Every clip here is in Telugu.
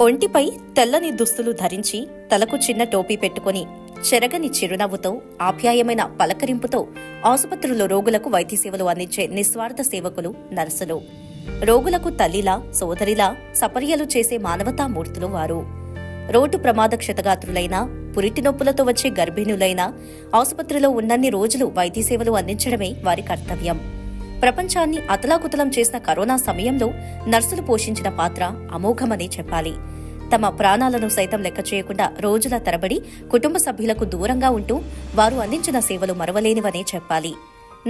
ఒంటిపై తెల్లని దుస్తులు ధరించి తలకు చిన్న టోపీ పెట్టుకుని చెరగని చిరునవ్వుతో ఆప్యాయమైన పలకరింపుతో ఆసుపత్రుల్లో రోగులకు వైద్య సేవలు అందించే నిస్వార్థ సేవకులు నర్సులు. రోగులకు తల్లిలా సోదరిలా సపర్యలు చేసే మానవతామూర్తులు వారు. రోడ్డు ప్రమాద క్షతగాత్రులైనా పురిటి నొప్పులతో వచ్చే గర్భిణులైనా ఆసుపత్రిలో ఉన్నన్ని రోజులు వైద్య సేవలు అందించడమే వారి కర్తవ్యం. ప్రపంచాన్ని అతలాకుతలం చేసిన కరోనా సమయంలో నర్సులు పోషించిన పాత్ర అమోఘమని చెప్పాలి. తమ ప్రాణాలను సైతం లెక్క చేయకుండా రోజుల తరబడి కుటుంబ సభ్యులకు దూరంగా ఉంటూ వారు అందించిన సేవలు మరవలేనివనే చెప్పాలి.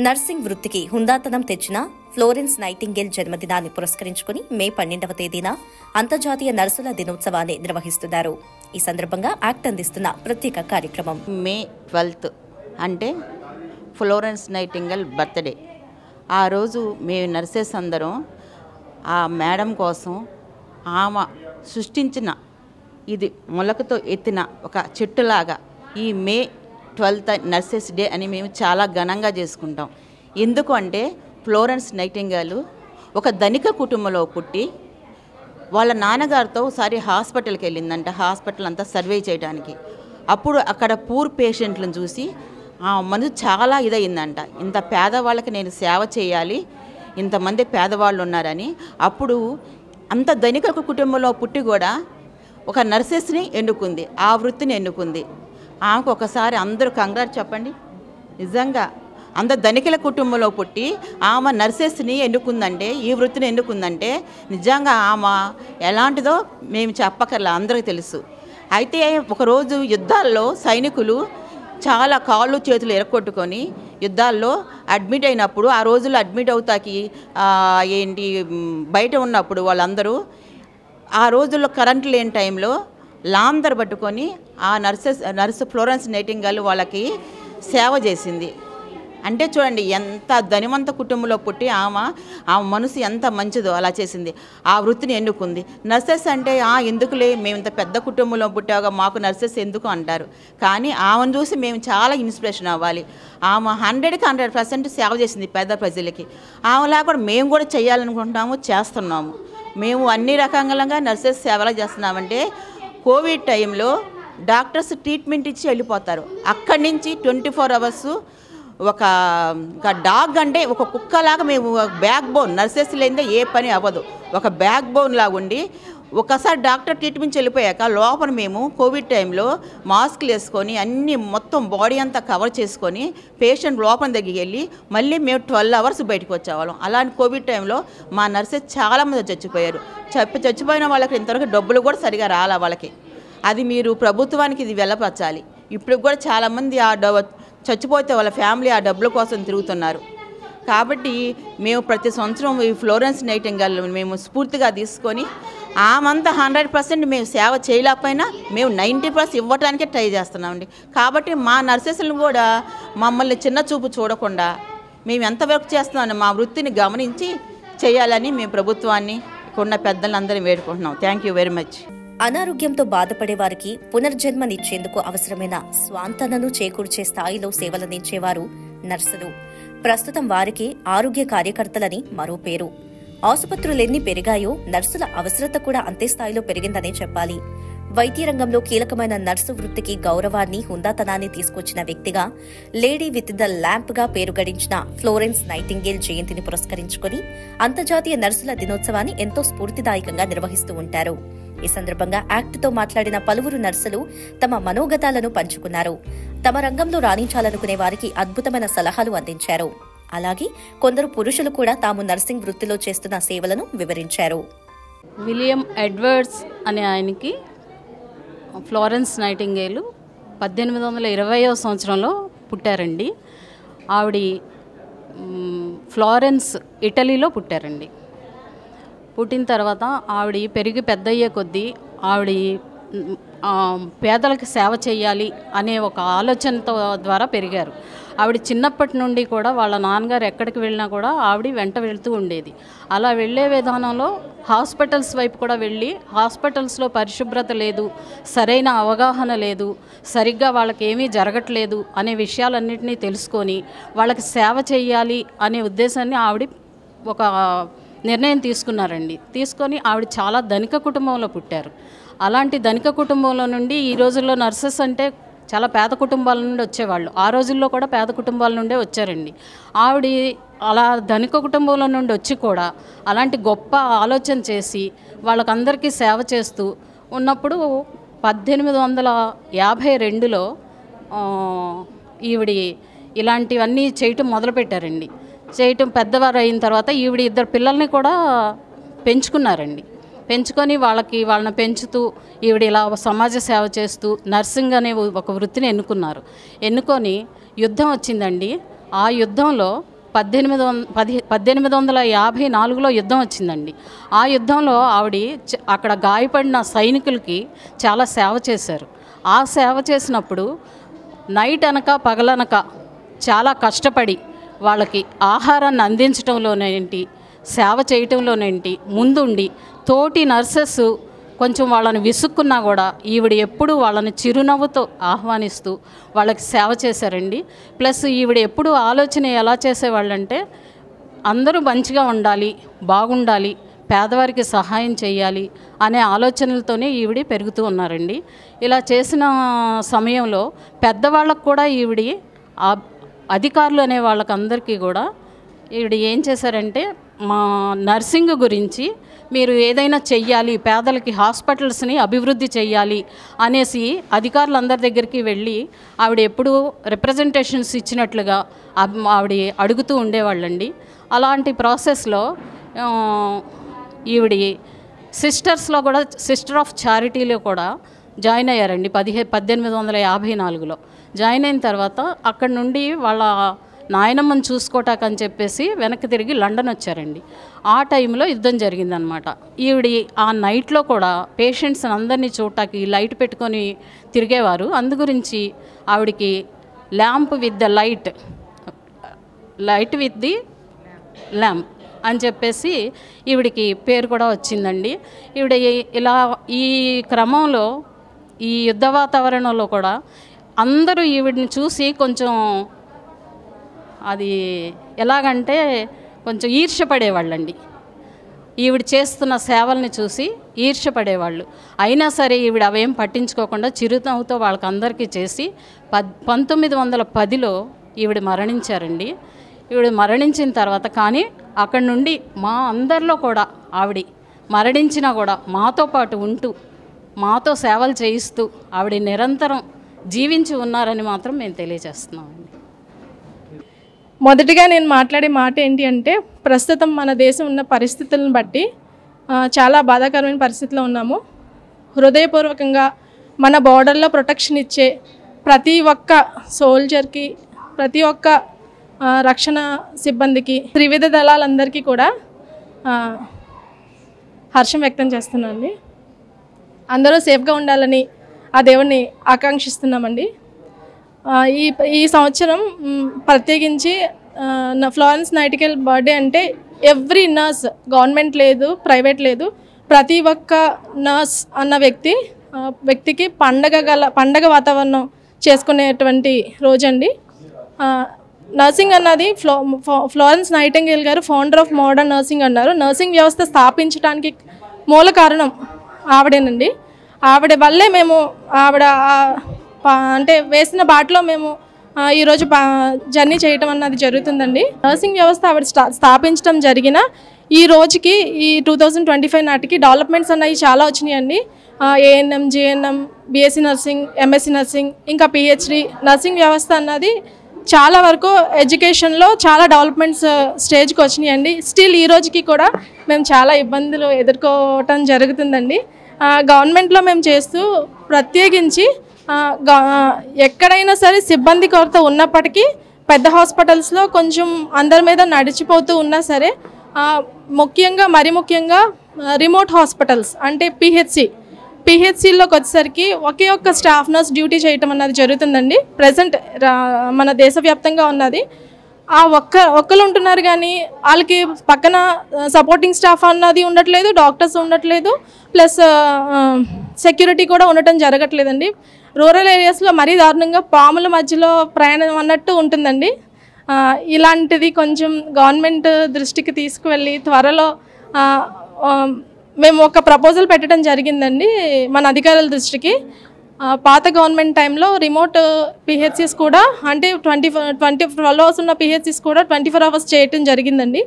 నర్సింగ్ వృత్తికి హుందాతనం తెచ్చిన ఫ్లోరెన్స్ నైటింగేల్ జన్మదినాన్ని పురస్కరించుకుని మే 12వ తేదీన అంతర్జాతీయ నర్సుల దినోత్సవాన్ని నిర్వహిస్తున్నారు. ఈ సందర్భంగా యాక్ట్ అందిస్తున్న ప్రత్యేక కార్యక్రమం మే 12 అంటే ఫ్లోరెన్స్ నైటింగేల్ బర్త్డే. ఆ రోజు మేము నర్సెస్ అందరం ఆ మేడం కోసం ఆమె సృష్టించిన ఇది మొలకతో ఎత్తిన ఒక చెట్టులాగా ఈ మే 12th నర్సెస్ డే అని మేము చాలా ఘనంగా చేసుకుంటాం. ఎందుకు అంటే ఫ్లోరెన్స్ నైటింగేల్ ఒక ధనిక కుటుంబంలో పుట్టి వాళ్ళ నాన్నగారితో ఒకసారి హాస్పిటల్కి వెళ్ళిందంట. హాస్పిటల్ అంతా సర్వే చేయడానికి. అప్పుడు అక్కడ పూర్ పేషెంట్లను చూసి ఆ మనసు చాలా ఇదయిందంట. ఇంత పేదవాళ్ళకి నేను సేవ చేయాలి, ఇంతమంది పేదవాళ్ళు ఉన్నారని. అప్పుడు అంత ధనిక కుటుంబంలో పుట్టి కూడా ఒక నర్సెస్ని ఎన్నుకుంది, ఆ వృత్తిని ఎన్నుకుంది. ఆమెకు ఒకసారి అందరూ కంగ్రాట్ చెప్పండి. నిజంగా అంత ధనికుల కుటుంబంలో పుట్టి ఆమె నర్సెస్ని ఎన్నుకుందంటే, ఈ వృత్తిని ఎన్నుకుందంటే నిజంగా ఆమె ఎలాంటిదో మేము చెప్పకర్లా, అందరికీ తెలుసు. అయితే ఒకరోజు యుద్ధాల్లో సైనికులు చాలా కాళ్ళు చేతులు ఎరగొట్టుకొని యుద్ధాల్లో అడ్మిట్ అయినప్పుడు, ఆ రోజుల్లో అడ్మిట్ అవుతాకి బయట ఉన్నప్పుడు వాళ్ళందరూ ఆ రోజుల్లో కరెంటు లేని టైంలో లాందరు పట్టుకొని ఆ నర్సు ఫ్లోరెన్స్ నైటింగేల్ వాళ్ళకి సేవ చేసింది. అంటే చూడండి ఎంత ధనివంత కుటుంబంలో పుట్టి ఆమె మనసు ఎంత మంచిదో అలా చేసింది. ఆ వృత్తిని ఎన్నుకుంది. నర్సెస్ అంటే ఎందుకులే మేము ఇంత పెద్ద కుటుంబంలో పుట్టాగా మాకు నర్సెస్ ఎందుకు అంటారు. కానీ ఆమెను చూసి మేము చాలా ఇన్స్పిరేషన్ అవ్వాలి. ఆమె 100కి 100% సేవ చేసింది పేద ప్రజలకి. ఆమెలా కూడా మేము కూడా చేయాలనుకుంటున్నాము, చేస్తున్నాము. మేము అన్ని రకంగా నర్సెస్ సేవలు చేస్తున్నామంటే కోవిడ్ టైంలో డాక్టర్స్ ట్రీట్మెంట్ ఇచ్చి వెళ్ళిపోతారు. అక్కడి నుంచి 24 hours ఒక డాగ్ అంటే ఒక కుక్కలాగా మేము బ్యాక్ బోన్, నర్సెస్ లేనిదే ఏ పని అవ్వదు. ఒక బ్యాక్ బోన్ లాగా ఉండి ఒకసారి డాక్టర్ ట్రీట్మెంట్ వెళ్ళిపోయాక లోపల మేము కోవిడ్ టైంలో మాస్క్లు వేసుకొని అన్నీ మొత్తం బాడీ అంతా కవర్ చేసుకొని పేషెంట్ లోపల దగ్గరికి వెళ్ళి మళ్ళీ మేము 12 hours బయటకు వచ్చేవాళ్ళం. అలాంటి కోవిడ్ టైంలో మా నర్సెస్ చాలామంది చచ్చిపోయారు. చచ్చిపోయిన వాళ్ళకి ఇంతవరకు డబ్బులు కూడా సరిగా రాలా వాళ్ళకి. అది మీరు ప్రభుత్వానికి ఇది వెళ్ళపరచాలి. ఇప్పుడు కూడా చాలామంది చచ్చిపోతే వాళ్ళ ఫ్యామిలీ ఆ డబ్బుల కోసం తిరుగుతున్నారు. కాబట్టి మేము ప్రతి సంవత్సరం ఈ ఫ్లోరెన్స్ నైటింగేల్ మేము స్ఫూర్తిగా తీసుకొని ఆమంతా 100% మేము సేవ చేయలేకపోయినా మేము 90% ఇవ్వడానికే ట్రై చేస్తున్నామండి. కాబట్టి మా నర్సెస్లను కూడా మమ్మల్ని చిన్న చూపు చూడకుండా మేము ఎంతవరకు చేస్తున్నామని మా వృత్తిని గమనించి చేయాలని మేము ప్రభుత్వాన్ని ఉన్న పెద్దలందరినీ వేడుకుంటున్నాం. Thank you very much. అనారోగ్యంతో బాధపడే వారికి పునర్జన్మనిచ్చేందుకు అవసరమైన స్వాంతనను చేకూర్చే స్థాయిలో సేవలందించేవారు నర్సులు. ప్రస్తుతం వారికి ఆరోగ్య కార్యకర్తలని మరో పేరు. ఆసుపత్రులెన్ని పెరిగాయో నర్సుల అవసరత కూడా అంతే స్థాయిలో పెరిగిందనే చెప్పాలి. వైద్య రంగంలో కీలకమైన నర్సు వృత్తికి గౌరవాన్ని, హుందాతనాన్ని తీసుకొచ్చిన వ్యక్తిగా లేడీ విత్ ద ల్యాంప్ గా పేరు గడించిన ఫ్లోరెన్స్ నైటింగేల్ జయంతిని పురస్కరించుకుని అంతర్జాతీయ నర్సుల దినోత్సవాన్ని ఎంతో స్ఫూర్తిదాయకంగా నిర్వహిస్తూ ఉంటారు. ఈ సందర్భంగా యాక్ట్తో మాట్లాడిన పలువురు నర్సులు తమ మనోగతాలను పంచుకున్నారు. తమ రంగంలో రాణించాలనుకునే వారికి అద్భుతమైన సలహాలు అందించారు. అలాగే కొందరు పురుషులు కూడా తాము నర్సింగ్ వృత్తిలో చేస్తున్న సేవలను వివరించారు. విలియం ఎడ్వర్డ్స్ అనే ఆయనకి ఫ్లోరెన్స్ నైటింగేల్ 1820వ సంవత్సరంలో పుట్టారండి. ఆవిడ ఫ్లోరెన్స్ ఇటలీలో పుట్టారండి. పుట్టిన తర్వాత ఆవిడ పెరిగి పెద్దయ్యే కొద్దీ ఆవిడ పేదలకు సేవ చేయాలి అనే ఒక ఆలోచనతో ద్వారా పెరిగారు. ఆవిడ చిన్నప్పటి నుండి కూడా వాళ్ళ నాన్నగారు ఎక్కడికి వెళ్ళినా కూడా ఆవిడ వెంట వెళ్తూ ఉండేది. అలా వెళ్ళే విధానంలో హాస్పిటల్స్ వైపు కూడా వెళ్ళి హాస్పిటల్స్లో పరిశుభ్రత లేదు, సరైన అవగాహన లేదు, సరిగ్గా వాళ్ళకి ఏమీ జరగట్లేదు అనే విషయాలన్నింటినీ తెలుసుకొని వాళ్ళకి సేవ చేయాలి అనే ఉద్దేశాన్ని ఆవిడ ఒక నిర్ణయం తీసుకున్నారండి. తీసుకొని ఆవిడ చాలా ధనిక కుటుంబంలో పుట్టారు. అలాంటి ధనిక కుటుంబంలో నుండి ఈ రోజుల్లో నర్సెస్ అంటే చాలా పేద కుటుంబాల నుండి వచ్చేవాళ్ళు. ఆ రోజుల్లో కూడా పేద కుటుంబాల నుండే వచ్చారండి. ఆవిడ అలా ధనిక కుటుంబంలో నుండి వచ్చి కూడా అలాంటి గొప్ప ఆలోచన చేసి వాళ్ళకందరికీ సేవ చేస్తూ ఉన్నప్పుడు 1852లో ఈవిడ ఇలాంటివన్నీ చేయటం మొదలుపెట్టారండి. చేయటం పెద్దవారు అయిన తర్వాత ఈవిడ 2 పిల్లల్ని కూడా పెంచుకున్నారండి. పెంచుకొని వాళ్ళని పెంచుతూ ఈవిడ ఇలా సమాజ సేవ చేస్తూ నర్సింగ్ అనే ఒక వృత్తిని ఎన్నుకొని యుద్ధం వచ్చిందండి. ఆ యుద్ధంలో 1854లో యుద్ధం వచ్చిందండి. ఆ యుద్ధంలో ఆవిడ అక్కడ గాయపడిన సైనికులకి చాలా సేవ చేశారు. ఆ సేవ చేసినప్పుడు నైట్ అనక పగలనక చాలా కష్టపడి వాళ్ళకి ఆహారాన్ని అందించడంలోనేంటి, సేవ చేయటంలోనేంటి ముందుండి తోటి నర్సెస్ కొంచెం వాళ్ళని విసుక్కున్నా కూడా ఈవిడ ఎప్పుడు వాళ్ళని చిరునవ్వుతో ఆహ్వానిస్తూ వాళ్ళకి సేవ చేశారండి. ప్లస్ ఈవిడ ఎప్పుడు ఆలోచన ఎలా చేసేవాళ్ళంటే అందరూ మంచిగా ఉండాలి, బాగుండాలి, పేదవారికి సహాయం చేయాలి అనే ఆలోచనలతోనే ఈవిడ పెరుగుతూ ఉన్నారండి. ఇలా చేసిన సమయంలో పెద్దవాళ్ళకు కూడా ఈవిడ అధికారులు అనే వాళ్ళకందరికీ కూడా ఈవిడ ఏం చేశారంటే మా నర్సింగ్ గురించి మీరు ఏదైనా చెయ్యాలి, పేదలకి హాస్పిటల్స్ని అభివృద్ధి చెయ్యాలి అనేసి అధికారులందరి దగ్గరికి వెళ్ళి ఆవిడ ఎప్పుడూ రిప్రజెంటేషన్స్ ఇచ్చినట్లుగా ఆవిడ అడుగుతూ ఉండేవాళ్ళండి. అలాంటి ప్రాసెస్లో ఈవిడ సిస్టర్స్లో కూడా సిస్టర్ ఆఫ్ చారిటీలో కూడా జాయిన్ అయ్యారండి 1854లో. జాయిన్ అయిన తర్వాత అక్కడి నుండి వాళ్ళ నాయనమ్మని చూసుకోటాకని చెప్పేసి వెనక్కి తిరిగి లండన్ వచ్చారండి. ఆ టైంలో యుద్ధం జరిగిందనమాట. ఈవిడ ఆ నైట్లో కూడా పేషెంట్స్ అందరినీ చూడటానికి లైట్ పెట్టుకొని తిరిగేవారు. అందుగురించి ఆవిడికి lamp with the light with the lamp అని చెప్పేసి ఈవిడికి పేరు కూడా వచ్చిందండి. ఈవిడ ఇలా ఈ క్రమంలో ఈ యుద్ధ వాతావరణంలో కూడా అందరూ ఈవిడిని చూసి కొంచెం అది ఎలాగంటే కొంచెం ఈర్ష్యపడేవాళ్ళండి. ఈవిడ చేస్తున్న సేవల్ని చూసి ఈర్ష్యపడేవాళ్ళు. అయినా సరే ఈవిడ అవేం పట్టించుకోకుండా చిరునవ్వుతో వాళ్ళకందరికీ చేసి 1910లో ఈవిడ మరణించారండి. ఈవిడ మరణించిన తర్వాత కానీ అక్కడి నుండి మా అందరిలో కూడా ఆవిడ మరణించినా కూడా మాతో పాటు ఉంటూ మాతో సేవలు చేయిస్తూ ఆవిడ నిరంతరం జీవించి ఉన్నారని మాత్రం మేము తెలియజేస్తున్నామండి. మొదటిగా నేను మాట్లాడే మాట ఏంటి అంటే ప్రస్తుతం మన దేశం ఉన్న పరిస్థితులను బట్టి చాలా బాధాకరమైన పరిస్థితిలో ఉన్నాము. హృదయపూర్వకంగా మన బోర్డర్లో ప్రొటెక్షన్ ఇచ్చే ప్రతి ఒక్క సోల్జర్కి, ప్రతి ఒక్క రక్షణ సిబ్బందికి, త్రివిధ దళాలందరికీ కూడా హర్షం వ్యక్తం చేస్తున్నానండి. అందరూ సేఫ్గా ఉండాలని ఆ దేవుణ్ణి ఆకాంక్షిస్తున్నామండి. ఈ సంవత్సరం ప్రత్యేకించి ఫ్లోరెన్స్ నైటింగేల్ బర్త్డే అంటే ఎవ్రీ నర్స్, గవర్నమెంట్ లేదు, ప్రైవేట్ లేదు, ప్రతి ఒక్క నర్స్ అన్న వ్యక్తికి పండగ వాతావరణం చేసుకునేటువంటి రోజండి. నర్సింగ్ అన్నది ఫ్లోరెన్స్ నైటింగేల్ గారు ఫౌండర్ ఆఫ్ మోడర్న్ నర్సింగ్ అన్నారు. నర్సింగ్ వ్యవస్థ స్థాపించడానికి మూల కారణం ఆవిడేనండి. ఆవిడ వల్లే మేము ఆవిడ అంటే వేసిన బాటలో మేము ఈరోజు జర్నీ చేయటం అన్నది జరుగుతుందండి. నర్సింగ్ వ్యవస్థ ఆవిడ స్థాపించడం జరిగిన ఈ రోజుకి, ఈ 2025 నాటికి డెవలప్మెంట్స్ అన్నవి చాలా వచ్చినాయండి. ANM, GNM, BSc nursing, MSc nursing, ఇంకా పిహెచ్డి నర్సింగ్ వ్యవస్థ అన్నది చాలా వరకు ఎడ్యుకేషన్లో చాలా డెవలప్మెంట్స్ స్టేజ్కి వచ్చినాయండి. స్టిల్ ఈ రోజుకి కూడా మేము చాలా ఇబ్బందులు ఎదుర్కోవటం జరుగుతుందండి. గవర్నమెంట్లో మేము చేస్తూ ప్రత్యేకించి ఎక్కడైనా సరే సిబ్బంది కొరత ఉన్నప్పటికీ పెద్ద హాస్పిటల్స్లో కొంచెం అందరి మీద నడిచిపోతూ ఉన్నా సరే మరీ ముఖ్యంగా రిమోట్ హాస్పిటల్స్ అంటే పిహెచ్సిలోకి వచ్చేసరికి ఒకే ఒక్క స్టాఫ్ నర్స్ డ్యూటీ చేయటం అన్నది జరుగుతుందండి. ప్రజెంట్ మన దేశవ్యాప్తంగా ఉన్నది. ఆ ఒక్కరు ఉంటున్నారు కానీ వాళ్ళకి పక్కన సపోర్టింగ్ స్టాఫ్ అన్నది ఉండట్లేదు, డాక్టర్స్ ఉండట్లేదు, ప్లస్ సెక్యూరిటీ కూడా ఉండటం జరగట్లేదండి. రూరల్ ఏరియాస్లో మరీ దారుణంగా పాముల మధ్యలో ప్రయాణం అన్నట్టు ఉంటుందండి. ఇలాంటిది కొంచెం గవర్నమెంట్ దృష్టికి తీసుకువెళ్ళి త్వరలో మేము ఒక ప్రపోజల్ పెట్టడం జరిగిందండి మన అధికారుల దృష్టికి. పాత గవర్నమెంట్ టైంలో రిమోట్ పిహెచ్సిస్ కూడా అంటే 12 అవర్స్ ఉన్న పిహెచ్సిస్ కూడా 24 అవర్స్ చేయటం జరిగిందండి.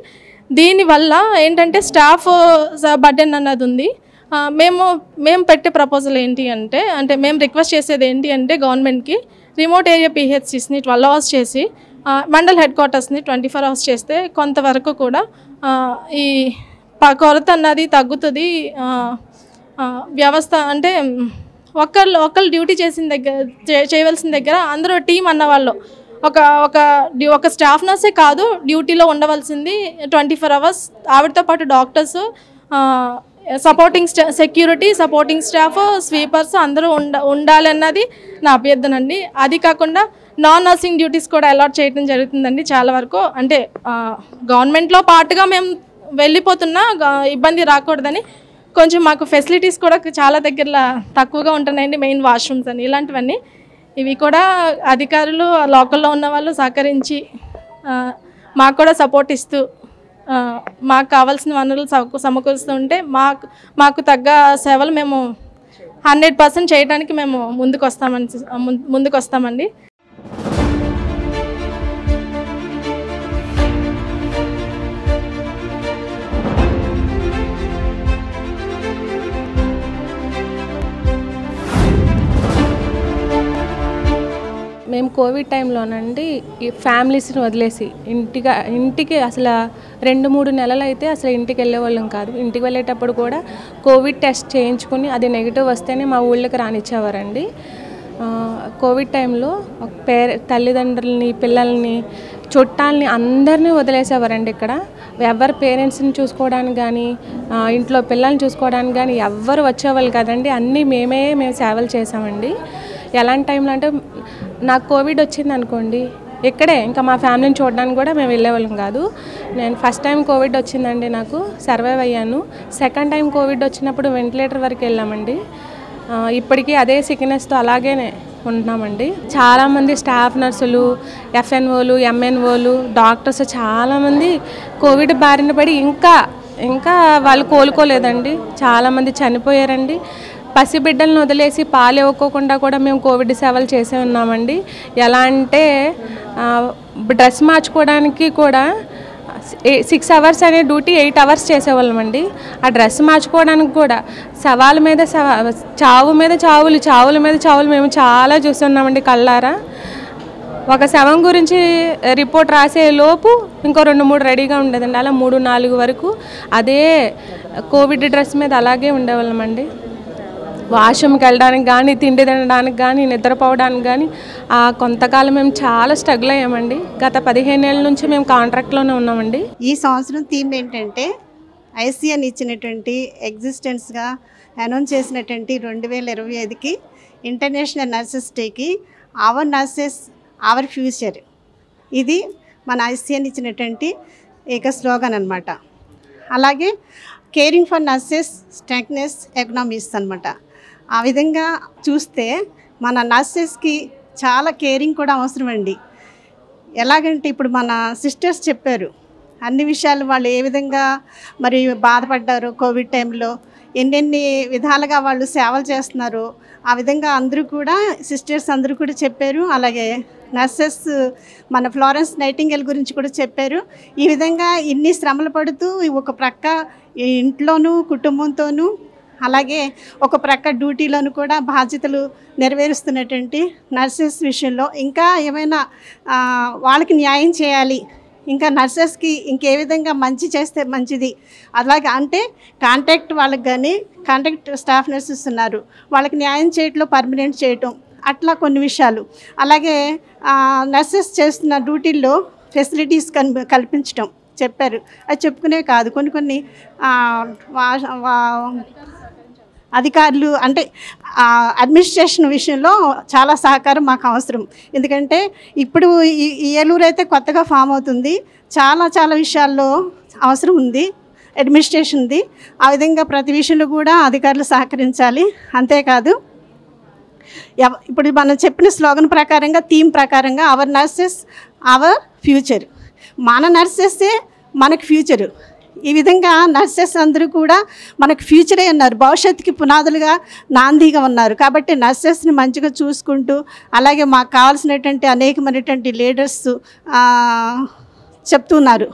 దీనివల్ల ఏంటంటే స్టాఫ్ బర్డెన్ అన్నది ఉంది. మేము పెట్టే ప్రపోజల్ ఏంటి అంటే మేము రిక్వెస్ట్ చేసేది ఏంటి అంటే గవర్నమెంట్కి రిమోట్ ఏరియా పిహెచ్సిస్ని 12 అవర్స్ చేసి మండల్ హెడ్ క్వార్టర్స్ని 24 అవర్స్ చేస్తే కొంతవరకు కూడా ఈ కొరత అన్నది తగ్గుతుంది. వ్యవస్థ అంటే ఒకళ్ళు డ్యూటీ చేసిన దగ్గర చేయవలసిన దగ్గర అందరూ టీం అన్నవాళ్ళు ఒక స్టాఫ్ నర్సే కాదు డ్యూటీలో ఉండవలసింది 24 అవర్స్. ఆవిడతో పాటు doctors, supporting security, supporting staff, sweepers అందరూ ఉండాలన్నది నా అభ్యర్థన అండి. అది కాకుండా నాన్ నర్సింగ్ డ్యూటీస్ కూడా అలాట్ చేయడం జరుగుతుందండి చాలా వరకు. అంటే గవర్నమెంట్లో పాటుగా మేము వెళ్ళిపోతున్నా ఇబ్బంది రాకూడదని కొంచెం మాకు ఫెసిలిటీస్ కూడా చాలా దగ్గరలో తక్కువగా ఉంటున్నాయండి. మెయిన్ వాష్రూమ్స్ అని ఇలాంటివన్నీ ఇవి కూడా అధికారులు లోకల్లో ఉన్న వాళ్ళు సహకరించి మాకు కూడా సపోర్ట్ ఇస్తూ మాకు కావాల్సిన వనరులు సమకూరుస్తూ ఉంటే మాకు తగ్గ సేవలు మేము 100% చేయడానికి మేము ముందుకు వస్తామండి. మేము కోవిడ్ టైంలోనండి ఈ ఫ్యామిలీస్ని వదిలేసి ఇంటికి అసలు 2-3 నెలలు అయితే అసలు ఇంటికి వెళ్ళేవాళ్ళం కాదు. ఇంటికి వెళ్ళేటప్పుడు కూడా కోవిడ్ టెస్ట్ చేయించుకుని అది నెగిటివ్ వస్తేనే మా ఊళ్ళకి రానిచ్చేవారండి. కోవిడ్ టైంలో తల్లిదండ్రులని, పిల్లల్ని, చుట్టాలని అందరినీ వదిలేసేవారండి. ఇక్కడ ఎవరి పేరెంట్స్ని చూసుకోవడానికి కానీ, ఇంట్లో పిల్లల్ని చూసుకోవడానికి కానీ ఎవ్వరు వచ్చేవాళ్ళు కదండి. అన్నీ మేము సేవలు చేసామండి. ఎలాంటి టైంలో అంటే నాకు కోవిడ్ వచ్చింది అనుకోండి, ఇక్కడే ఇంకా మా ఫ్యామిలీని చూడడానికి కూడా మేము వెళ్ళేవాళ్ళం కాదు. నేను ఫస్ట్ టైం కోవిడ్ వచ్చిందండి, నాకు సర్వైవ్ అయ్యాను. సెకండ్ టైం కోవిడ్ వచ్చినప్పుడు వెంటిలేటర్ వరకు వెళ్ళామండి. ఇప్పటికీ అదే సిక్నెస్తో అలాగే ఉంటున్నామండి. చాలామంది స్టాఫ్ నర్సులు, ఎఫ్ఎన్ఓలు, ఎంఎన్ఓలు, డాక్టర్స్ చాలామంది కోవిడ్ బారిన పడి ఇంకా వాళ్ళు కోలుకోలేదండి. చాలామంది చనిపోయారండి. పసిబిడ్డలను వదిలేసి పాలు ఇవ్వకోకుండా కూడా మేము కోవిడ్ సేవలు చేసే ఉన్నామండి. ఎలా అంటే డ్రెస్ మార్చుకోవడానికి కూడా 6 అవర్స్ అనే డ్యూటీ 8 అవర్స్ చేసేవాళ్ళమండి. ఆ డ్రెస్ మార్చుకోవడానికి కూడా శవాల మీద చావుల మీద చావులు మేము చాలా చూస్తున్నామండి కళ్ళారా. ఒక శవం గురించి రిపోర్ట్ రాసే లోపు ఇంకో 2-3 రెడీగా ఉండేదండి. అలా 3-4 వరకు అదే కోవిడ్ డ్రెస్ మీద అలాగే ఉండేవాళ్ళమండి. వాష్రూమ్కి వెళ్ళడానికి కానీ, తిండి తినడానికి కానీ, నిద్రపోవడానికి కానీ కొంతకాలం మేము చాలా స్ట్రగుల్ అయ్యామండి. గత 15 ఏళ్ళ నుంచి మేము కాంట్రాక్ట్లోనే ఉన్నామండి. ఈ సంవత్సరం థీమ్ ఏంటంటే ఐసీఎన్ ఇచ్చినటువంటి ఎగ్జిస్టెన్స్గా అనౌన్స్ చేసినటువంటి 2025కి ఇంటర్నేషనల్ నర్సెస్ డేకి అవర్ నర్సెస్ అవర్ ఫ్యూచర్, ఇది మన ఐసీఎన్ ఇచ్చినటువంటి ఏక స్లోగన్ అనమాట. అలాగే కేరింగ్ ఫర్ నర్సెస్ స్ట్రెంగ్నెస్ ఎకనామీస్ అనమాట. ఆ విధంగా చూస్తే మన నర్సెస్కి చాలా కేరింగ్ కూడా అవసరం అండి. ఎలాగంటే ఇప్పుడు మన సిస్టర్స్ చెప్పారు అన్ని విషయాలు, వాళ్ళు ఏ విధంగా మరి బాధపడ్డారు కోవిడ్ టైంలో, ఎన్నెన్ని విధాలుగా వాళ్ళు సేవలు చేస్తున్నారు. ఆ విధంగా అందరూ కూడా సిస్టర్స్ అందరూ కూడా చెప్పారు. అలాగే నర్సెస్ మన ఫ్లోరెన్స్ నైటింగేల్ గురించి కూడా చెప్పారు. ఈ విధంగా ఇన్ని శ్రమలు పడుతూ ఒక ప్రక్క ఇంట్లోనూ కుటుంబంతోనూ అలాగే ఒక ప్రక్క డ్యూటీలోనూ కూడా బాధ్యతలు నెరవేరుస్తున్నటువంటి నర్సెస్ విషయంలో ఇంకా ఏమైనా వాళ్ళకి న్యాయం చేయాలి, ఇంకా నర్సెస్కి ఇంకే విధంగా మంచి చేస్తే మంచిది. అలాగే అంటే కాంట్రాక్ట్ వాళ్ళకి కానీ కాంట్రాక్ట్ స్టాఫ్ నర్సెస్ ఉన్నారు, వాళ్ళకి న్యాయం చేయటంలో పర్మనెంట్ చేయటం, అట్లా కొన్ని విషయాలు. అలాగే నర్సెస్ చేస్తున్న డ్యూటీల్లో ఫెసిలిటీస్ కల్పించటం చెప్పారు. అది చెప్పుకునే కాదు, కొన్ని అధికారులు అంటే అడ్మినిస్ట్రేషన్ విషయంలో చాలా సహకారం మాకు అవసరం. ఎందుకంటే ఇప్పుడు ఈ ఏలూరు అయితే కొత్తగా ఫామ్ అవుతుంది, చాలా విషయాల్లో అవసరం ఉంది అడ్మినిస్ట్రేషన్ది. ఆ విధంగా ప్రతి విషయంలో కూడా అధికారులు సహకరించాలి. అంతేకాదు ఇప్పుడు మనం చెప్పిన స్లోగన్ ప్రకారంగా, థీమ్ ప్రకారంగా అవర్ నర్సెస్ అవర్ ఫ్యూచర్, మన నర్సెస్సే మనకు ఫ్యూచరు. ఈ విధంగా నర్సెస్ అందరూ కూడా మనకు ఫ్యూచరే ఉన్నారు, భవిష్యత్తుకి పునాదులుగా నాందిగా ఉన్నారు. కాబట్టి నర్సెస్ని మంచిగా చూసుకుంటూ, అలాగే మాకు కావాల్సినటువంటి అనేకమైనటువంటి లీడర్స్ చెప్తున్నారు.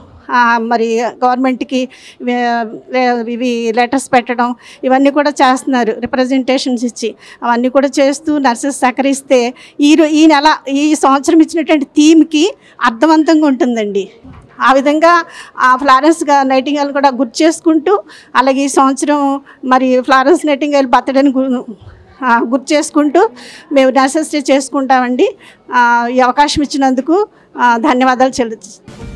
మరి గవర్నమెంట్కి ఇవి లెటర్స్ పెట్టడం ఇవన్నీ కూడా చేస్తున్నారు, రిప్రజెంటేషన్స్ ఇచ్చి అవన్నీ కూడా చేస్తూ నర్సెస్ సహకరిస్తే ఈ నెల ఈ సంవత్సరం ఇచ్చినటువంటి థీమ్కి అర్థవంతంగా ఉంటుందండి. ఆ విధంగా ఫ్లారెన్స్ నైటింగేల్ కూడా గుర్తు చేసుకుంటూ, అలాగే ఈ సంవత్సరం మరి ఫ్లారెన్స్ నైటింగేల్ బర్త్డేని గుర్తు చేసుకుంటూ మేము నర్సెస్ డే చేసుకుంటామండి. ఈ అవకాశం ఇచ్చినందుకు ధన్యవాదాలు చెల్లిస్తున్నాను.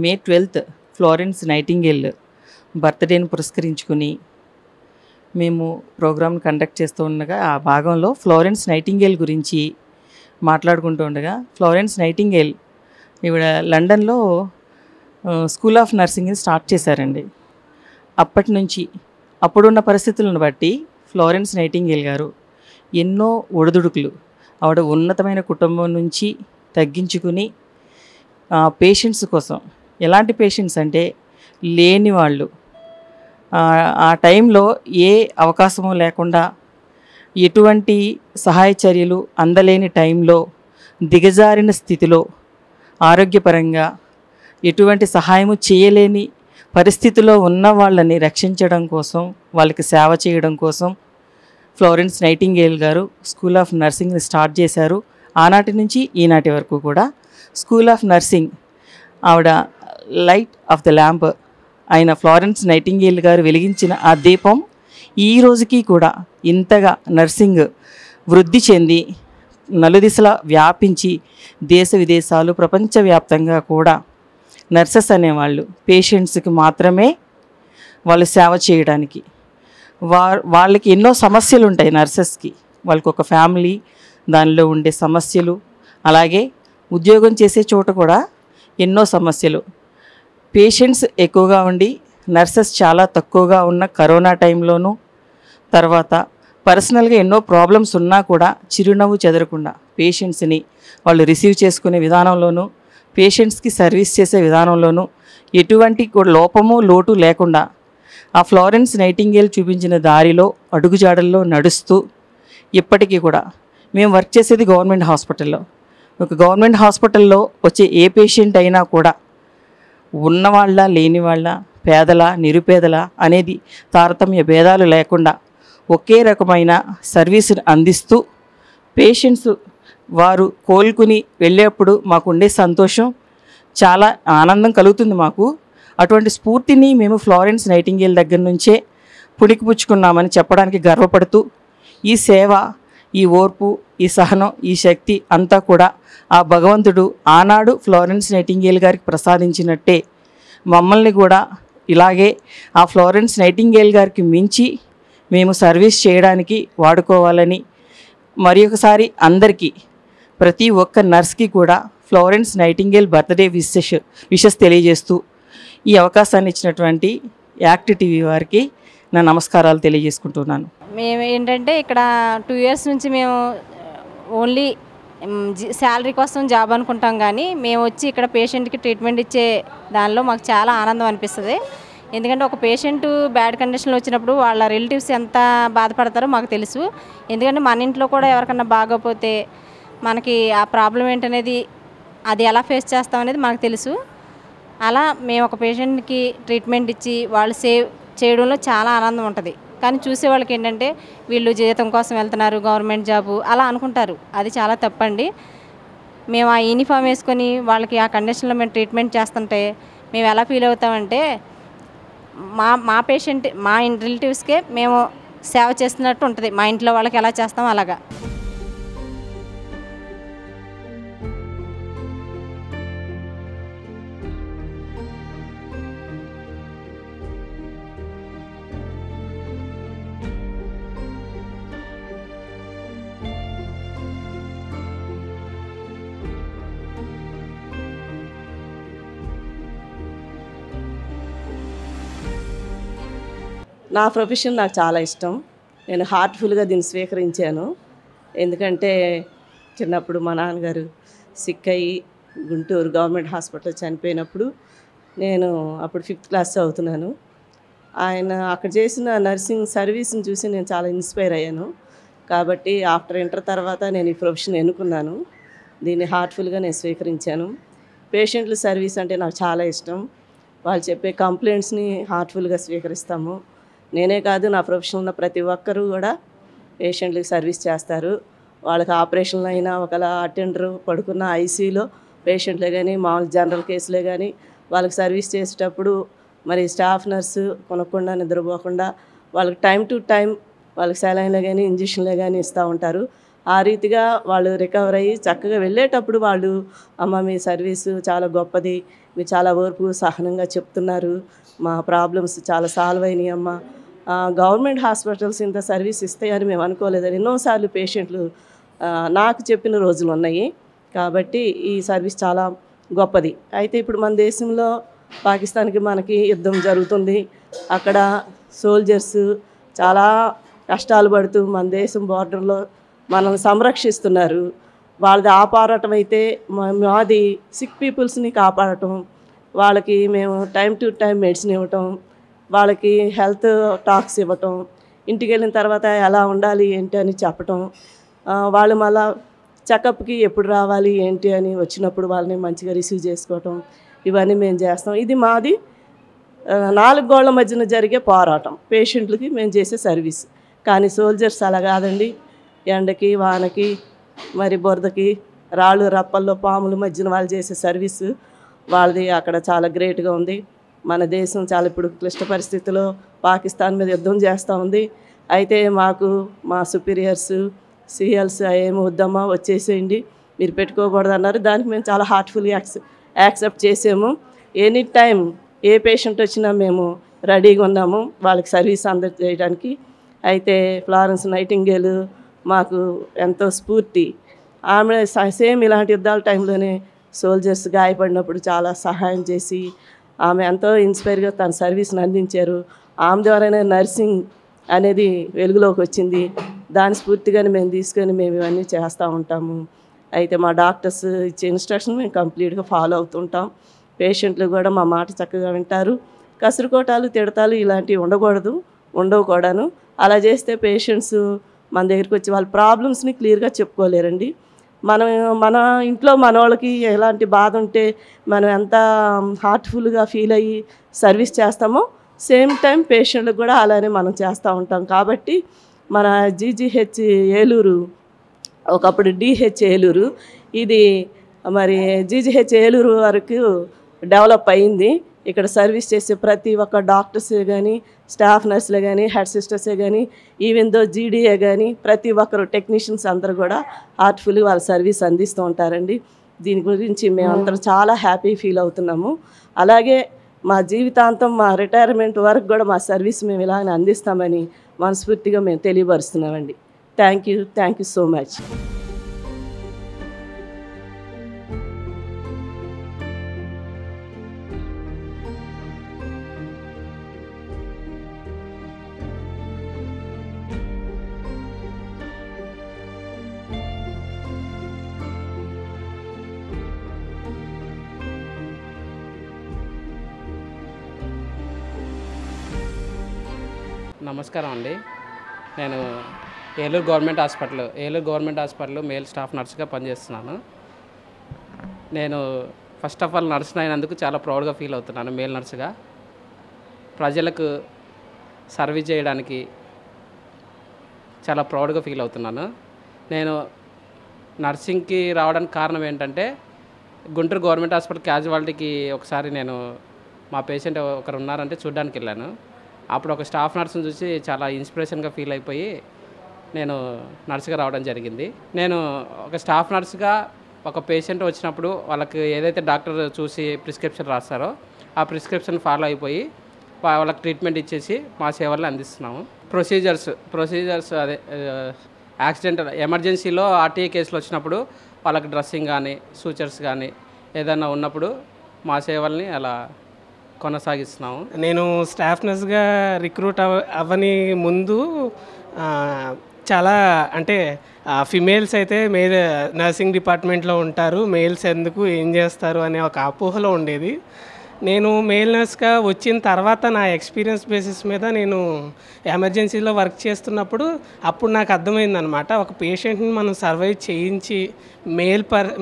మే 12th ఫ్లోరెన్స్ నైటింగేల్ బర్త్డేని పురస్కరించుకుని మేము ప్రోగ్రామ్ కండక్ట్ చేస్తూ ఉండగా ఆ భాగంలో ఫ్లోరెన్స్ నైటింగేల్ గురించి మాట్లాడుకుంటూ ఉండగా, ఫ్లోరెన్స్ నైటింగేల్ ఈవిడ లండన్లో స్కూల్ ఆఫ్ నర్సింగ్ని స్టార్ట్ చేశారండి. అప్పటి నుంచి అప్పుడున్న పరిస్థితులను బట్టి ఫ్లోరెన్స్ నైటింగేల్ గారు ఎన్నో ఒడిదుడుకులు, ఆవిడ ఉన్నతమైన కుటుంబం నుంచి తగ్గించుకుని పేషెంట్స్ కోసం, ఎలాంటి పేషెంట్స్ అంటే లేని వాళ్ళు, ఆ టైంలో ఏ అవకాశము లేకుండా ఎటువంటి సహాయ చర్యలు అందలేని టైంలో దిగజారిన స్థితిలో ఆరోగ్యపరంగా ఎటువంటి సహాయము చేయలేని పరిస్థితిలో ఉన్న వాళ్ళని రక్షించడం కోసం, వాళ్ళకి సేవ చేయడం కోసం ఫ్లోరెన్స్ నైటింగేల్ గారు స్కూల్ ఆఫ్ నర్సింగ్ని స్టార్ట్ చేశారు. ఆనాటి నుంచి ఈనాటి వరకు కూడా స్కూల్ ఆఫ్ నర్సింగ్ ఆవిడ లైట్ ఆఫ్ ద ల్యాంప్ అయిన ఫ్లోరెన్స్ నైటింగేల్ గారు వెలిగించిన ఆ దీపం ఈ రోజుకి కూడా ఇంతగా నర్సింగ్ వృద్ధి చెంది నలుదిశలా వ్యాపించి దేశ విదేశాలు ప్రపంచవ్యాప్తంగా కూడా నర్సెస్ అనేవాళ్ళు పేషెంట్స్కి మాత్రమే వాళ్ళు సేవ చేయడానికి, వాళ్ళకి ఎన్నో సమస్యలు ఉంటాయి నర్సెస్కి, వాళ్ళకి ఒక ఫ్యామిలీ, దానిలో ఉండే సమస్యలు, అలాగే ఉద్యోగం చేసే చోట కూడా ఎన్నో సమస్యలు. పేషెంట్స్ ఎక్కువగా ఉండి నర్సెస్ చాలా తక్కువగా ఉన్న కరోనా టైంలోనూ, తర్వాత పర్సనల్గా ఎన్నో ప్రాబ్లమ్స్ ఉన్నా కూడా చిరునవ్వు చెదరకుండా పేషెంట్స్ని వాళ్ళు రిసీవ్ చేసుకునే విధానంలోనూ, పేషెంట్స్కి సర్వీస్ చేసే విధానంలోనూ ఎటువంటి లోపము లోటు లేకుండా ఆ ఫ్లోరెన్స్ నైటింగేల్ చూపించిన దారిలో అడుగుజాడల్లో నడుస్తూ ఇప్పటికీ కూడా మేము వర్క్ చేసేది గవర్నమెంట్ హాస్పిటల్లో. ఒక గవర్నమెంట్ హాస్పిటల్లో వచ్చే ఏ పేషెంట్ అయినా కూడా ఉన్నవాళ్ళ లేనివాళ్ళ, పేదల నిరుపేదల అనేది తారతమ్య భేదాలు లేకుండా ఒకే రకమైన సర్వీస్ని అందిస్తూ పేషెంట్స్ వారు కోలుకుని వెళ్ళేప్పుడు మాకు ఉండే సంతోషం, చాలా ఆనందం కలుగుతుంది మాకు. అటువంటి స్ఫూర్తిని మేము ఫ్లోరెన్స్ నైటింగేల్ దగ్గర నుంచే పుణికిపుచ్చుకున్నామని చెప్పడానికి గర్వపడుతూ, ఈ సేవ, ఈ ఓర్పు, ఈ సహనం, ఈ శక్తి అంతా కూడా ఆ భగవంతుడు ఆనాడు ఫ్లోరెన్స్ నైటింగేల్ గారికి ప్రసాదించినట్టే మమ్మల్ని కూడా ఇలాగే ఆ ఫ్లోరెన్స్ నైటింగేల్ గారికి మించి మేము సర్వీస్ చేయడానికి వాడుకోవాలని మరి ఒకసారి అందరికీ, ప్రతి ఒక్క నర్స్కి కూడా ఫ్లోరెన్స్ నైటింగేల్ బర్త్డే విషెస్ తెలియజేస్తూ ఈ అవకాశాన్ని ఇచ్చినటువంటి యాక్ట్ టీవీ వారికి నా నమస్కారాలు తెలియజేసుకుంటున్నాను. మేము ఏంటంటే ఇక్కడ 2 years నుంచి మేము ఓన్లీ శాలరీ కోసం జాబ్ అనుకుంటాం, కానీ మేము వచ్చి ఇక్కడ పేషెంట్కి ట్రీట్మెంట్ ఇచ్చే దానిలో మాకు చాలా ఆనందం అనిపిస్తుంది. ఎందుకంటే ఒక పేషెంట్ బ్యాడ్ కండిషన్లో వచ్చినప్పుడు వాళ్ళ రిలేటివ్స్ ఎంత బాధపడతారో మాకు తెలుసు. ఎందుకంటే మన ఇంట్లో కూడా ఎవరికన్నా బాగోపోతే మనకి ఆ ప్రాబ్లం ఏంటనేది, అది ఎలా ఫేస్ చేస్తాం అనేది మనకు తెలుసు. అలా మేము ఒక పేషెంట్కి ట్రీట్మెంట్ ఇచ్చి వాళ్ళు సేవ్ చేయడంలో చాలా ఆనందం ఉంటుంది. కానీ చూసే వాళ్ళకి ఏంటంటే వీళ్ళు జీతం కోసం వెళ్తున్నారు, గవర్నమెంట్ జాబు అలా అనుకుంటారు. అది చాలా తప్పండి. మేము ఆ యూనిఫామ్ వేసుకొని వాళ్ళకి ఆ కండిషన్లో మేము ట్రీట్మెంట్ చేస్తుంటే మేము ఎలా ఫీల్ అవుతామంటే మా పేషెంట్, మా రిలేటివ్స్కే మేము సేవ చేస్తున్నట్టు ఉంటుంది. మా ఇంట్లో వాళ్ళకి ఎలా చేస్తాం అలాగా. నా ప్రొఫెషన్ నాకు చాలా ఇష్టం. నేను హార్ట్ఫుల్గా దీన్ని స్వీకరించాను. ఎందుకంటే చిన్నప్పుడు మా నాన్నగారు సిక్ అయ్యి గుంటూరు గవర్నమెంట్ హాస్పిటల్ చనిపోయినప్పుడు నేను అప్పుడు 5th క్లాస్ చదువుతున్నాను. ఆయన అక్కడ చేసిన నర్సింగ్ సర్వీస్ని చూసి నేను చాలా ఇన్స్పైర్ అయ్యాను. కాబట్టి ఆఫ్టర్ ఇంటర్ తర్వాత నేను ఈ ప్రొఫెషన్ ఎన్నుకున్నాను. దీన్ని హార్ట్ఫుల్గా నేను స్వీకరించాను. పేషెంట్ల సర్వీస్ అంటే నాకు చాలా ఇష్టం. వాళ్ళు చెప్పే కంప్లైంట్స్ని హార్ట్ఫుల్గా స్వీకరిస్తాము. నేనే కాదు, నా ప్రొఫెషన్ ఉన్న ప్రతి ఒక్కరూ కూడా పేషెంట్లకు సర్వీస్ చేస్తారు. వాళ్ళకి ఆపరేషన్లు అయినా ఒకలా అటెండరు పడుకున్న ఐసీయూలో పేషెంట్లే కానీ మామూలు జనరల్ కేసులే కానీ వాళ్ళకి సర్వీస్ చేసేటప్పుడు మరి స్టాఫ్ నర్సు కొనకుండా నిద్రపోకుండా వాళ్ళకి టైం టు టైం వాళ్ళకి సెలైన్లే కానీ ఇంజక్షన్లే కానీ ఇస్తూ ఉంటారు. ఆ రీతిగా వాళ్ళు రికవర్ అయ్యి చక్కగా వెళ్ళేటప్పుడు వాళ్ళు అమ్మ మీ సర్వీసు చాలా గొప్పది, మీరు చాలా ఓర్పు సహనంగా చెప్తున్నారు, మా ప్రాబ్లమ్స్ చాలా సాల్వ్ అయినాయి అమ్మ, గవర్నమెంట్ హాస్పిటల్స్ ఇంత సర్వీస్ ఇస్తాయని మేము అనుకోలేదని ఎన్నోసార్లు పేషెంట్లు నాకు చెప్పిన రోజులు ఉన్నాయి. కాబట్టి ఈ సర్వీస్ చాలా గొప్పది. అయితే ఇప్పుడు మన దేశంలో పాకిస్తాన్కి మనకి యుద్ధం జరుగుతుంది. అక్కడ సోల్జర్స్ చాలా కష్టాలు పడుతూ మన దేశం బార్డర్లో మనల్ని సంరక్షిస్తున్నారు. వాళ్ళది ఆపారటం అయితే మాది సిక్ పీపుల్స్ని కాపాడటం, వాళ్ళకి మేము టైం టు టైం మెడిసిన్ ఇవ్వటం, వాళ్ళకి హెల్త్ టాక్స్ ఇవ్వటం, ఇంటికి వెళ్ళిన తర్వాత ఎలా ఉండాలి ఏంటి అని చెప్పటం, వాళ్ళు మళ్ళా చెకప్కి ఎప్పుడు రావాలి ఏంటి అని వచ్చినప్పుడు వాళ్ళని మంచిగా రిసీవ్ చేసుకోవటం, ఇవన్నీ మేము చేస్తాం. ఇది మాది 4 గోళ్ల మధ్యన జరిగే పోరాటం, పేషెంట్లకి మేము చేసే సర్వీస్. కానీ సోల్జర్స్ అలా కాదండి. ఎండకి వానకి మరి బురదకి రాళ్ళు రప్పల్లో పాముల మధ్యన వాళ్ళు చేసే సర్వీసు వాళ్ళది అక్కడ చాలా గ్రేట్గా ఉంది. మన దేశం చాలా ఇప్పుడు క్లిష్ట పరిస్థితుల్లో పాకిస్తాన్ మీద యుద్ధం చేస్తూ ఉంది. అయితే మాకు మా సుపీరియర్స్ సిఎల్స్ ఏమి వద్దమ్మా వచ్చేసేయండి, మీరు పెట్టుకోకూడదు అన్నారు. దానికి మేము చాలా హార్ట్ఫుల్గా యాక్సెప్ట్ చేసాము. ఎనీ టైం ఏ పేషెంట్ వచ్చినా మేము రెడీగా ఉన్నాము వాళ్ళకి సర్వీస్ అందజేయడానికి. అయితే ఫ్లారెన్స్ నైటింగేల్ మాకు ఎంతో స్ఫూర్తి. ఆమె సేమ్ ఇలాంటి యుద్ధాల టైంలోనే సోల్జర్స్ గాయపడినప్పుడు చాలా సహాయం చేసి ఆమె ఎంతో ఇన్స్పైర్గా తన సర్వీస్ని అందించారు. ఆమె ద్వారానే నర్సింగ్ అనేది వెలుగులోకి వచ్చింది. దాని స్ఫూర్తిగానే మేము తీసుకొని మేము ఇవన్నీ చేస్తూ ఉంటాము. అయితే మా డాక్టర్స్ ఇచ్చే ఇన్స్ట్రక్షన్ మేము కంప్లీట్గా ఫాలో అవుతుంటాం. పేషెంట్లు కూడా మా మాట చక్కగా వింటారు. కసురుకోటాలు తిడతాలు ఇలాంటివి ఉండవు కూడాను. అలా చేస్తే పేషెంట్స్ మన దగ్గరికి వచ్చి వాళ్ళ ప్రాబ్లమ్స్ని క్లియర్గా చెప్పుకోలేరండి. మన ఇంట్లో మన వాళ్ళకి ఎలాంటి బాధ ఉంటే మనం ఎంత హార్ట్ఫుల్గా ఫీల్ అయ్యి సర్వీస్ చేస్తామో సేమ్ టైం పేషెంట్లకు కూడా అలానే మనం చేస్తూ ఉంటాం. కాబట్టి మన జీజీహెచ్ ఏలూరు ఒకప్పుడు డిహెచ్ ఏలూరు, ఇది మరి జీజీహెచ్ ఏలూరు వరకు డెవలప్ అయింది. ఇక్కడ సర్వీస్ చేసే ప్రతి ఒక్క డాక్టర్సే కానీ స్టాఫ్ నర్సులే కానీ హెడ్ సిస్టర్సే కానీ ఈవెన్ దో జీడీఏ కానీ ప్రతి ఒక్కరు టెక్నీషియన్స్ అందరూ కూడా హార్ట్ఫుల్గా వాళ్ళ సర్వీస్ అందిస్తూ ఉంటారండి. దీని గురించి మేమందరం చాలా హ్యాపీ ఫీల్ అవుతున్నాము. అలాగే మా జీవితాంతం మా రిటైర్మెంట్ వరకు కూడా మా సర్వీస్ మేము ఇలాగ అందిస్తామని మనస్ఫూర్తిగా మేము తెలియపరుస్తున్నామండి. Thank you so much. నమస్కారం అండి. నేను Eluru government hospital male staff నర్సుగా పనిచేస్తున్నాను. నేను ఫస్ట్ ఆఫ్ ఆల్ నర్స్ అయినందుకు చాలా ప్రౌడ్గా ఫీల్ అవుతున్నాను. మేల్ నర్సుగా ప్రజలకు సర్వీస్ చేయడానికి చాలా ప్రౌడ్గా ఫీల్ అవుతున్నాను. నేను నర్సింగ్కి రావడానికి కారణం ఏంటంటే గుంటూరు గవర్నమెంట్ హాస్పిటల్ క్యాజువాలిటీకి ఒకసారి నేను మా పేషెంట్ ఒకరు ఉన్నారంటే చూడడానికి వెళ్ళాను. అప్పుడు ఒక స్టాఫ్ నర్సుని చూసి చాలా ఇన్స్పిరేషన్గా ఫీల్ అయిపోయి నేను నర్సుగా రావడం జరిగింది. నేను ఒక స్టాఫ్ నర్సుగా ఒక పేషెంట్ వచ్చినప్పుడు వాళ్ళకి ఏదైతే డాక్టర్ చూసి ప్రిస్క్రిప్షన్ రాస్తారో ఆ ప్రిస్క్రిప్షన్ ఫాలో అయిపోయి వాళ్ళకి ట్రీట్మెంట్ ఇచ్చేసి మా సేవలను అందిస్తున్నాము. ప్రొసీజర్స్ అదే యాక్సిడెంటల్ ఎమర్జెన్సీలో ఆర్టీఏ కేసులు వచ్చినప్పుడు వాళ్ళకి డ్రెస్సింగ్ కానీ సూచర్స్ కానీ ఏదైనా ఉన్నప్పుడు మా సేవల్ని అలా కొనసాగిస్తున్నాము. నేను స్టాఫ్ నర్స్గా రిక్రూట్ అవ్వని ముందు చాలా అంటే ఫిమేల్స్ అయితే నర్సింగ్ డిపార్ట్మెంట్లో ఉంటారు, మేల్స్ ఎందుకు ఏం చేస్తారు అనే ఒక అపోహలో ఉండేది. నేను మేల్ నర్స్గా వచ్చిన తర్వాత నా ఎక్స్పీరియన్స్ బేసిస్ మీద నేను ఎమర్జెన్సీలో వర్క్ చేస్తున్నప్పుడు అప్పుడు నాకు అర్థమైందనమాట, ఒక పేషెంట్ని మనం సర్వైవ్ చేయించి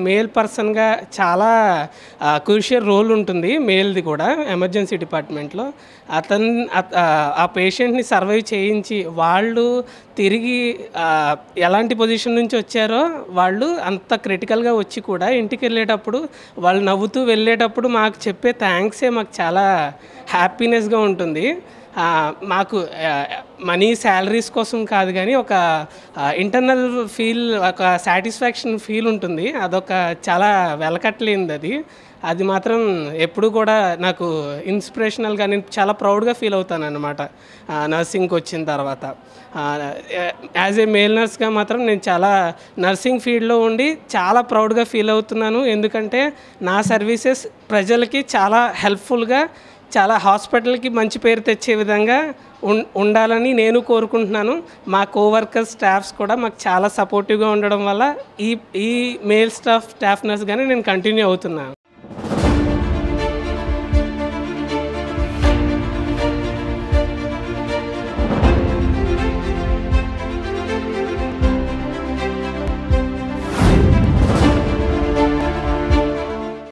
మేల్ పర్సన్గా చాలా క్రూషియల్ రోల్ ఉంటుంది మేల్ది కూడా ఎమర్జెన్సీ డిపార్ట్మెంట్లో. ఆ పేషెంట్ని సర్వైవ్ చేయించి వాళ్ళు తిరిగి ఎలాంటి పొజిషన్ నుంచి వచ్చారో వాళ్ళు అంత క్రిటికల్గా వచ్చి కూడా ఇంటికి వెళ్ళేటప్పుడు వాళ్ళు నవ్వుతూ వెళ్ళేటప్పుడు మాకు చెప్పే థ్యాంక్సే మాకు చాలా హ్యాపీనెస్గా ఉంటుంది. మాకు మనీ శాలరీస్ కోసం కాదు కానీ ఒక ఇంటర్నల్ ఫీల్, ఒక సాటిస్ఫాక్షన్ ఫీల్ ఉంటుంది. అదొక చాలా వెలకట్టలేనిది. అది మాత్రం ఎప్పుడు కూడా నాకు ఇన్స్పిరేషనల్గా, నేను చాలా ప్రౌడ్గా ఫీల్ అవుతాను అన్నమాట నర్సింగ్కి వచ్చిన తర్వాత. యాజ్ ఏ మేల్ నర్స్గా మాత్రం నేను చాలా నర్సింగ్ ఫీల్డ్లో ఉండి చాలా ప్రౌడ్గా ఫీల్ అవుతున్నాను. ఎందుకంటే నా సర్వీసెస్ ప్రజలకి చాలా హెల్ప్ఫుల్గా, చాలా హాస్పిటల్కి మంచి పేరు తెచ్చే విధంగా ఉండాలని నేను కోరుకుంటున్నాను. మా కోవర్కర్స్ స్టాఫ్స్ కూడా మాకు చాలా సపోర్టివ్గా ఉండడం వల్ల ఈ మేల్ స్టాఫ్ నర్స్గానే నేను కంటిన్యూ అవుతున్నాను.